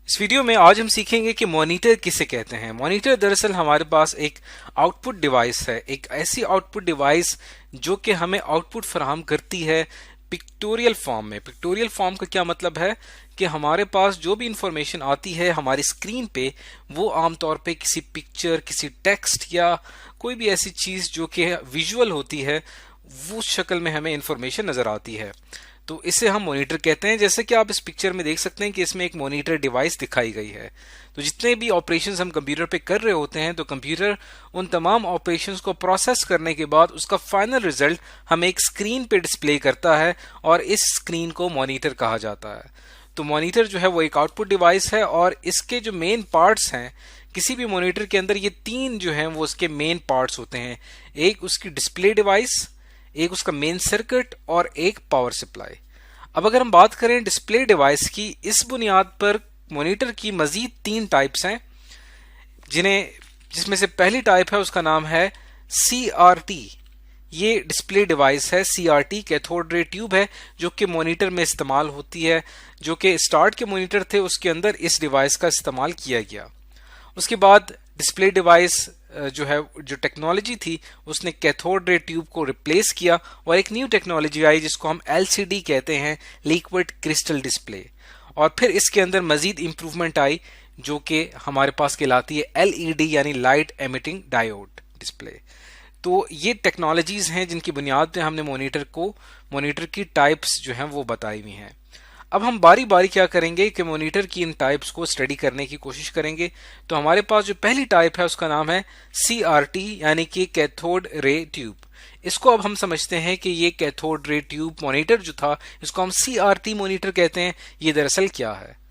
इस वीडियो में आज हम सीखेंगे कि मॉनिटर किसे कहते हैं। मॉनिटर दरअसल हमारे पास एक आउटपुट डिवाइस है, एक ऐसी आउटपुट डिवाइस जो कि हमें आउटपुट फराहम करती है पिक्टोरियल फॉर्म में। पिक्टोरियल फॉर्म का क्या मतलब है कि हमारे पास जो भी इंफॉर्मेशन आती है हमारी स्क्रीन पे, वो आमतौर पे किसी पिक्चर, किसी टेक्स्ट या कोई भी ऐसी चीज जो कि विजुअल होती है, वो शक्ल में हमें इंफॉर्मेशन नजर आती है। तो इसे हम मॉनिटर कहते हैं। जैसे कि आप इस पिक्चर में देख सकते हैं कि इसमें एक मॉनिटर डिवाइस दिखाई गई है। तो जितने भी ऑपरेशंस हम कंप्यूटर पे कर रहे होते हैं, तो कंप्यूटर उन तमाम ऑपरेशंस को प्रोसेस करने के बाद उसका फाइनल रिजल्ट हमें एक स्क्रीन पे डिस्प्ले करता है और इस स्क्रीन को मॉनिटर कहा जाता है। तो मॉनिटर जो है वो एक आउटपुट डिवाइस है और इसके जो मेन पार्ट्स हैं, किसी भी मॉनिटर के अंदर ये तीन जो हैं वो उसके मेन पार्ट्स होते हैं। एक उसकी डिस्प्ले डिवाइस, एक उसका मेन सर्किट और एक पावर सप्लाई। अब अगर हम बात करें डिस्प्ले डिवाइस की, इस बुनियाद पर मॉनिटर की मजीद तीन टाइप्स हैं, जिसमें से पहली टाइप है उसका नाम है CRT। ये डिस्प्ले डिवाइस है। CRT कैथोड रे ट्यूब है जो कि मॉनिटर में इस्तेमाल होती है, जो कि स्टार्ट के मॉनिटर थे उसके अंदर इस डिवाइस का इस्तेमाल किया गया। उसके बाद डिस्प्ले डिवाइस जो टेक्नोलॉजी थी, उसने कैथोड रे ट्यूब को रिप्लेस किया और एक न्यू टेक्नोलॉजी आई जिसको हम LCD कहते हैं, लिक्विड क्रिस्टल डिस्प्ले। और फिर इसके अंदर मजीद इंप्रूवमेंट आई जो कि हमारे पास कहलाती है LED यानी लाइट एमिटिंग डायोड डिस्प्ले। तो ये टेक्नोलॉजीज हैं जिनकी बुनियाद पे हमने मॉनिटर की टाइप्स जो हैं वो बताई हुई हैं। अब हम बारी बारी क्या करेंगे कि मॉनिटर की इन टाइप्स को स्टडी करने की कोशिश करेंगे। तो हमारे पास जो पहली टाइप है उसका नाम है CRT यानी कि कैथोड रे ट्यूब। इसको अब हम समझते हैं कि ये कैथोड रे ट्यूब मॉनिटर जो था, इसको हम CRT मॉनिटर कहते हैं। ये दरअसल क्या है?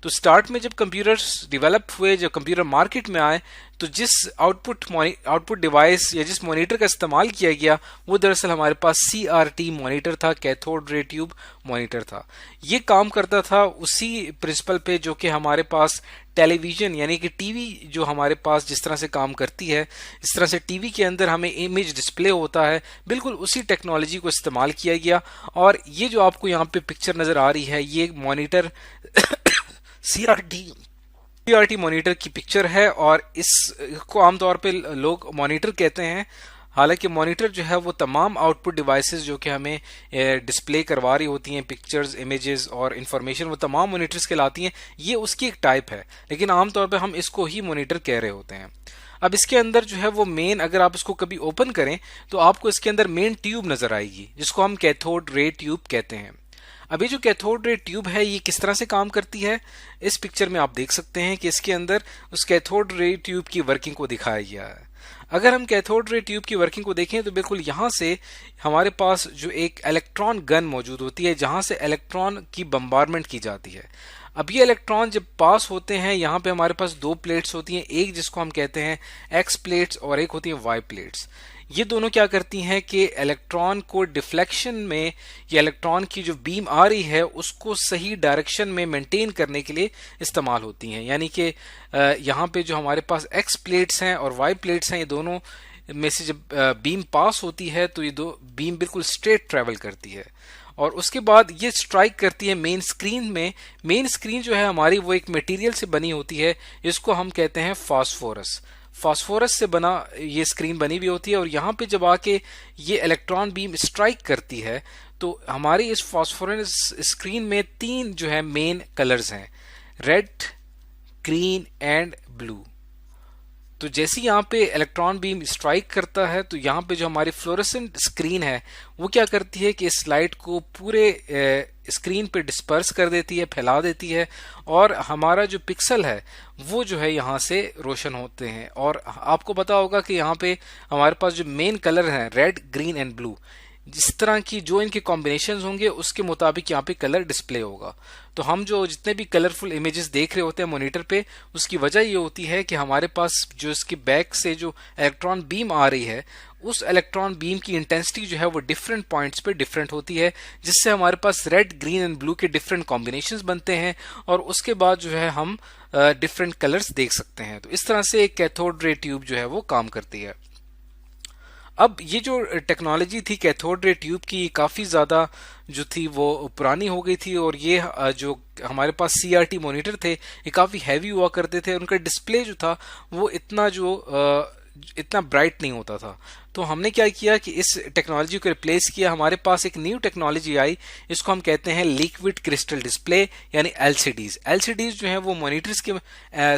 तो स्टार्ट में जब कंप्यूटर्स डेवलप हुए, जब कंप्यूटर मार्केट में आए, तो जिस आउटपुट डिवाइस या जिस मॉनिटर का इस्तेमाल किया गया वो दरअसल हमारे पास CRT मॉनिटर था, कैथोड रे ट्यूब मॉनिटर था। ये काम करता था उसी प्रिंसिपल पे जो कि हमारे पास टेलीविजन यानी कि टीवी जो हमारे पास जिस तरह से काम करती है, इस तरह से टीवी के अंदर हमें इमेज डिस्प्ले होता है, बिल्कुल उसी टेक्नोलॉजी को इस्तेमाल किया गया। और ये जो आपको यहाँ पे पिक्चर नजर आ रही है, ये मॉनिटर CRT मॉनिटर की पिक्चर है और इसको आमतौर पे लोग मॉनिटर कहते हैं। हालांकि मॉनिटर जो है वो तमाम आउटपुट डिवाइसेस जो कि हमें डिस्प्ले करवा रही होती हैं, पिक्चर्स, इमेजेस और इंफॉर्मेशन, वो तमाम मॉनिटर्स कहलाती हैं। ये उसकी एक टाइप है, लेकिन आमतौर पे हम इसको ही मॉनिटर कह रहे होते हैं। अब इसके अंदर जो है वो मेन, अगर आप इसको कभी ओपन करें तो आपको इसके अंदर मेन ट्यूब नजर आएगी जिसको हम कैथोड रे ट्यूब कहते हैं। अभी जो कैथोड रे ट्यूब है ये किस तरह से काम करती है, इस पिक्चर में आप देख सकते हैं कि इसके अंदर उस कैथोड रे ट्यूब की वर्किंग को दिखाया गया है। अगर हम कैथोड रे ट्यूब की वर्किंग को देखें तो बिल्कुल यहां से हमारे पास जो एक इलेक्ट्रॉन गन मौजूद होती है जहां से इलेक्ट्रॉन की बम्बारमेंट की जाती है। अब ये इलेक्ट्रॉन जब पास होते हैं, यहाँ पे हमारे पास दो प्लेट्स होती हैं, एक जिसको हम कहते हैं एक्स प्लेट्स और एक होती है वाई प्लेट्स। ये दोनों क्या करती हैं कि इलेक्ट्रॉन को डिफ्लेक्शन में, या इलेक्ट्रॉन की जो बीम आ रही है उसको सही डायरेक्शन में मेंटेन करने के लिए इस्तेमाल होती हैं। यानी कि यहाँ पे जो हमारे पास एक्स प्लेट्स हैं और वाई प्लेट्स हैं, ये दोनों में से जब बीम पास होती है तो ये दो बीम बिल्कुल स्ट्रेट ट्रेवल करती है और उसके बाद ये स्ट्राइक करती है मेन स्क्रीन में। मेन स्क्रीन जो है हमारी वो एक मटेरियल से बनी होती है, इसको हम कहते हैं फास्फोरस से बना ये स्क्रीन बनी हुई होती है। और यहाँ पे जब आके ये इलेक्ट्रॉन बीम स्ट्राइक करती है तो हमारी इस फास्फोरस स्क्रीन में तीन जो है मेन कलर्स हैं, रेड, ग्रीन एंड ब्लू। तो जैसे यहाँ पे इलेक्ट्रॉन बीम स्ट्राइक करता है तो यहाँ पे जो हमारी फ्लोरेसेंट स्क्रीन है वो क्या करती है कि इस लाइट को पूरे स्क्रीन पे डिस्पर्स कर देती है, फैला देती है, और हमारा जो पिक्सल है वो जो है यहाँ से रोशन होते हैं। और आपको पता होगा कि यहाँ पे हमारे पास जो मेन कलर हैं, रेड, ग्रीन एंड ब्लू, जिस तरह की जो इनके कॉम्बिनेशंस होंगे उसके मुताबिक यहाँ पे कलर डिस्प्ले होगा। तो हम जो जितने भी कलरफुल इमेजेस देख रहे होते हैं मॉनिटर पे, उसकी वजह ये होती है कि हमारे पास जो इसकी बैक से जो इलेक्ट्रॉन बीम आ रही है, उस इलेक्ट्रॉन बीम की इंटेंसिटी जो है वो डिफरेंट पॉइंट्स पे डिफरेंट होती है, जिससे हमारे पास रेड, ग्रीन एंड ब्लू के डिफरेंट कॉम्बिनेशंस बनते हैं और उसके बाद जो है हम डिफरेंट कलर्स देख सकते हैं। तो इस तरह से एक कैथोड रे ट्यूब जो है वो काम करती है। अब ये जो टेक्नोलॉजी थी कैथोड रे ट्यूब की, काफ़ी ज़्यादा जो थी वो पुरानी हो गई थी, और ये जो हमारे पास CRT मॉनिटर थे ये काफ़ी हैवी हुआ करते थे, उनका डिस्प्ले जो था वो इतना ब्राइट नहीं होता था। तो हमने क्या किया कि इस टेक्नोलॉजी को रिप्लेस किया, हमारे पास एक न्यू टेक्नोलॉजी आई, इसको हम कहते हैं लिक्विड क्रिस्टल डिस्प्ले यानी LCDs। LCDs जो है वो मॉनिटर्स के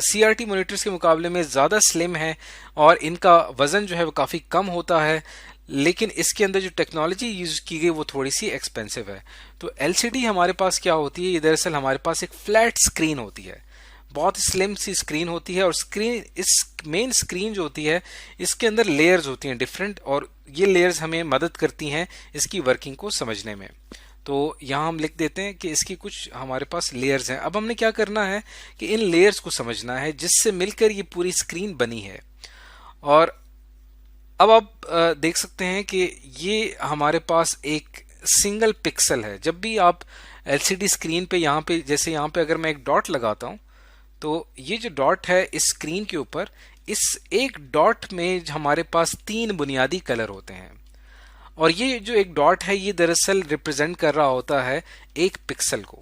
CRT मॉनिटर्स के मुकाबले में ज़्यादा स्लिम है और इनका वज़न जो है वो काफ़ी कम होता है, लेकिन इसके अंदर जो टेक्नोलॉजी यूज की गई वो थोड़ी सी एक्सपेंसिव है। तो LCD हमारे पास क्या होती है, ये दरअसल हमारे पास एक फ्लैट स्क्रीन होती है, बहुत स्लिम सी स्क्रीन होती है, और स्क्रीन, इस मेन स्क्रीन जो होती है इसके अंदर लेयर्स होती हैं डिफरेंट, और ये लेयर्स हमें मदद करती हैं इसकी वर्किंग को समझने में। तो यहाँ हम लिख देते हैं कि इसकी कुछ हमारे पास लेयर्स हैं। अब हमने क्या करना है कि इन लेयर्स को समझना है जिससे मिलकर ये पूरी स्क्रीन बनी है। और अब आप देख सकते हैं कि ये हमारे पास एक सिंगल पिक्सल है। जब भी आप LCD स्क्रीन पे यहाँ पे, जैसे यहाँ पे अगर मैं एक डॉट लगाता हूँ, तो ये जो डॉट है इस स्क्रीन के ऊपर, इस एक डॉट में हमारे पास 3 बुनियादी कलर होते हैं, और ये जो एक डॉट है ये दरअसल रिप्रेजेंट कर रहा होता है एक पिक्सल को।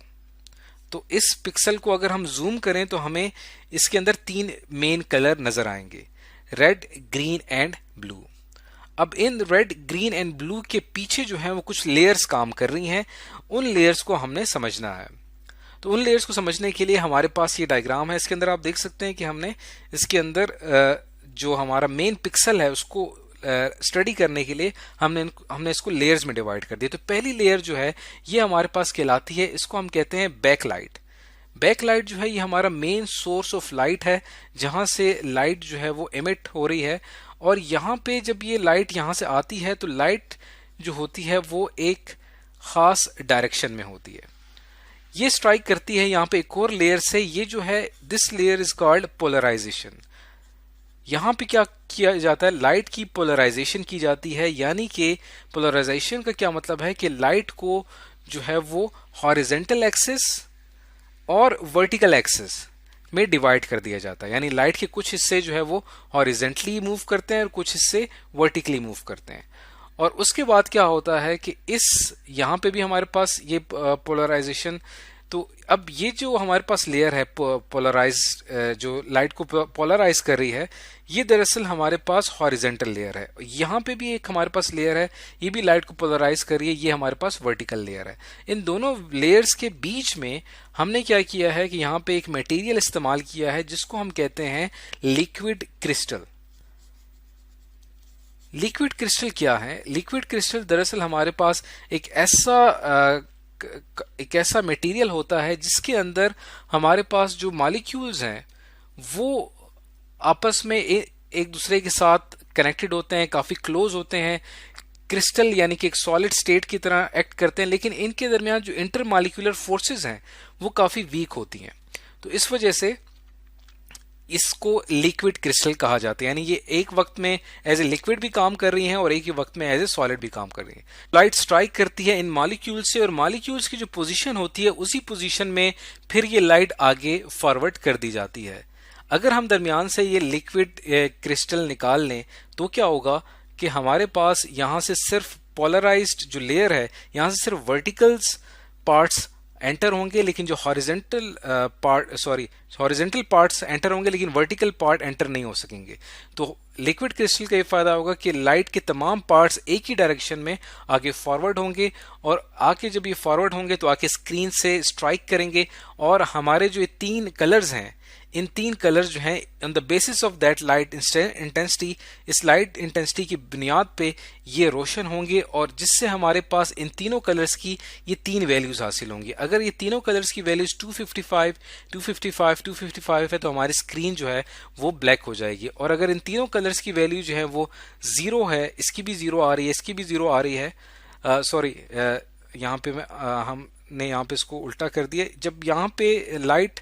तो इस पिक्सल को अगर हम जूम करें तो हमें इसके अंदर 3 मेन कलर नजर आएंगे, रेड, ग्रीन एंड ब्लू। अब इन रेड, ग्रीन एंड ब्लू के पीछे जो है वो कुछ लेयर्स काम कर रही हैं, उन लेयर्स को हमने समझना है। तो उन लेयर्स को समझने के लिए हमारे पास ये डायग्राम है, इसके अंदर आप देख सकते हैं कि हमने इसके अंदर जो हमारा मेन पिक्सल है उसको स्टडी करने के लिए हमने इसको लेयर्स में डिवाइड कर दिया। तो पहली लेयर जो है ये हमारे पास कहलाती है, इसको हम कहते हैं बैकलाइट। बैकलाइट जो है ये हमारा मेन सोर्स ऑफ लाइट है, जहां से लाइट जो है वो एमिट हो रही है, और यहाँ पे जब ये लाइट यहाँ से आती है तो लाइट जो होती है वो एक खास डायरेक्शन में होती है, ये स्ट्राइक करती है यहाँ पे एक और लेयर से, ये जो है this layer is called polarisation. यहाँ पे क्या किया जाता है, लाइट की पोलराइजेशन की जाती है, यानी कि पोलराइजेशन का क्या मतलब है कि लाइट को जो है वो हॉरिजेंटल एक्सिस और वर्टिकल एक्सिस में डिवाइड कर दिया जाता है। यानी लाइट के कुछ हिस्से जो है वो हॉरिजेंटली मूव करते हैं और कुछ हिस्से वर्टिकली मूव करते हैं। और उसके बाद क्या होता है कि इस यहाँ पे भी हमारे पास ये पोलराइजेशन, तो अब ये जो हमारे पास लेयर है पोलराइज, जो लाइट को पोलराइज कर रही है, ये दरअसल हमारे पास हॉरिजेंटल लेयर है। यहाँ पे भी एक हमारे पास लेयर है, ये भी लाइट को पोलराइज कर रही है, ये हमारे पास वर्टिकल लेयर है। इन दोनों लेयर्स के बीच में हमने क्या किया है कि यहाँ पे एक मटेरियल इस्तेमाल किया है जिसको हम कहते हैं लिक्विड क्रिस्टल। लिक्विड क्रिस्टल क्या है? लिक्विड क्रिस्टल दरअसल हमारे पास एक ऐसा मटेरियल होता है जिसके अंदर हमारे पास जो मॉलिक्यूल्स हैं वो आपस में एक दूसरे के साथ कनेक्टेड होते हैं, काफी क्लोज होते हैं, क्रिस्टल यानी कि एक सॉलिड स्टेट की तरह एक्ट करते हैं, लेकिन इनके दरमियान जो इंटर मॉलिक्यूलर फोर्सेस हैं वो काफी वीक होती हैं। तो इस वजह से इसको लिक्विड क्रिस्टल कहा जाता है, यानी ये एक वक्त में एज ए लिक्विड भी काम कर रही हैं और एक ही वक्त में एज ए सॉलिड भी काम कर रही हैं। लाइट स्ट्राइक करती है इन मॉलिक्यूल्स से, और मॉलिक्यूल्स की जो पोजीशन होती है उसी पोजीशन में फिर ये लाइट आगे फॉरवर्ड कर दी जाती है। अगर हम दरमियान से ये लिक्विड क्रिस्टल निकाल लें तो क्या होगा कि हमारे पास यहाँ से सिर्फ पोलराइज्ड जो लेयर है, यहाँ से सिर्फ वर्टिकल्स पार्ट्स एंटर होंगे, लेकिन जो हॉरिजेंटल पार्ट्स एंटर होंगे, लेकिन वर्टिकल पार्ट एंटर नहीं हो सकेंगे। तो लिक्विड क्रिस्टल का ये फायदा होगा कि लाइट के तमाम पार्ट्स एक ही डायरेक्शन में आगे फॉरवर्ड होंगे, और आके जब ये फॉरवर्ड होंगे तो आके स्क्रीन से स्ट्राइक करेंगे, और हमारे जो ये 3 कलर्स हैं, इन 3 कलर्स जो हैं on the basis of that light intensity, इस लाइट इंटेंसिटी की बुनियाद पे ये रोशन होंगे, और जिससे हमारे पास इन तीनों कलर्स की ये 3 वैल्यूज हासिल होंगी। अगर ये तीनों कलर्स की वैल्यूज 255, 255, 255 है तो हमारी स्क्रीन जो है वो ब्लैक हो जाएगी, और अगर इन तीनों कलर्स की वैल्यू जो है वो 0 है, इसकी भी 0 आ रही है, इसकी भी 0 आ रही है, यहाँ पे हमने यहाँ पे इसको उल्टा कर दिया। जब यहाँ पे लाइट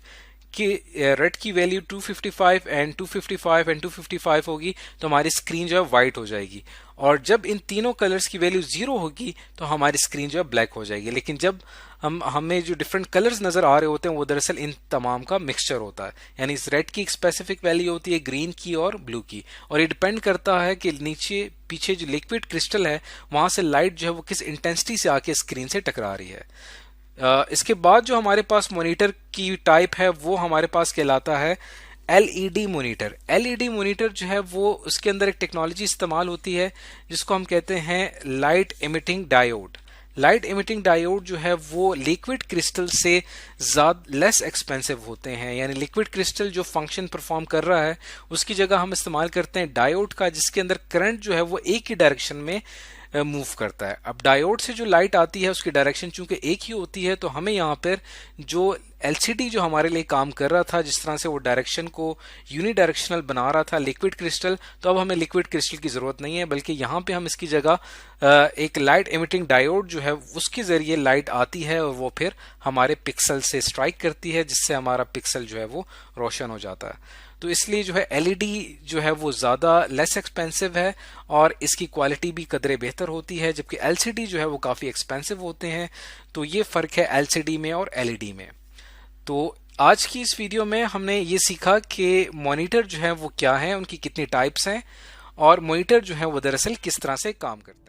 कि रेड की वैल्यू 255 एंड 255 एंड 255 होगी तो हमारी स्क्रीन जो है वाइट हो जाएगी, और जब इन तीनों कलर्स की वैल्यू 0 होगी तो हमारी स्क्रीन जो है ब्लैक हो जाएगी। लेकिन जब हमें जो डिफरेंट कलर्स नजर आ रहे होते हैं वो दरअसल इन तमाम का मिक्सचर होता है, यानी इस रेड की एक स्पेसिफिक वैल्यू होती है, ग्रीन की और ब्लू की, और ये डिपेंड करता है कि नीचे पीछे जो लिक्विड क्रिस्टल है वहां से लाइट जो है वो किस इंटेंसिटी से आके स्क्रीन से टकरा रही है। इसके बाद जो हमारे पास मॉनिटर की टाइप है वो हमारे पास कहलाता है एलईडी मॉनिटर। एलईडी मॉनिटर जो है वो उसके अंदर एक टेक्नोलॉजी इस्तेमाल होती है जिसको हम कहते हैं light emitting diode. Light emitting diode जो है वो लिक्विड क्रिस्टल से ज्यादा लेस एक्सपेंसिव होते हैं, यानी लिक्विड क्रिस्टल जो फंक्शन परफॉर्म कर रहा है उसकी जगह हम इस्तेमाल करते हैं डायोड का, जिसके अंदर करंट जो है वो एक ही डायरेक्शन में मूव करता है। अब डायोड से जो लाइट आती है उसकी डायरेक्शन चूंकि एक ही होती है तो हमें यहाँ पर जो एलसीडी जो हमारे लिए काम कर रहा था, जिस तरह से वो डायरेक्शन को यूनिडायरेक्शनल बना रहा था लिक्विड क्रिस्टल, तो अब हमें लिक्विड क्रिस्टल की जरूरत नहीं है, बल्कि यहाँ पे हम इसकी जगह एक लाइट इमिटिंग डायोड जो है उसके जरिए लाइट आती है और वो फिर हमारे पिक्सल से स्ट्राइक करती है, जिससे हमारा पिक्सल जो है वो रोशन हो जाता है। तो इसलिए जो है एलईडी जो है वो ज़्यादा लेस एक्सपेंसिव है और इसकी क्वालिटी भी कदरे बेहतर होती है, जबकि एलसीडी जो है वो काफ़ी एक्सपेंसिव होते हैं। तो ये फ़र्क है एलसीडी में और एलईडी में। तो आज की इस वीडियो में हमने ये सीखा कि मॉनिटर जो है वो क्या है, उनकी कितनी टाइप्स हैं और मॉनिटर जो है वो दरअसल किस तरह से काम करते हैं।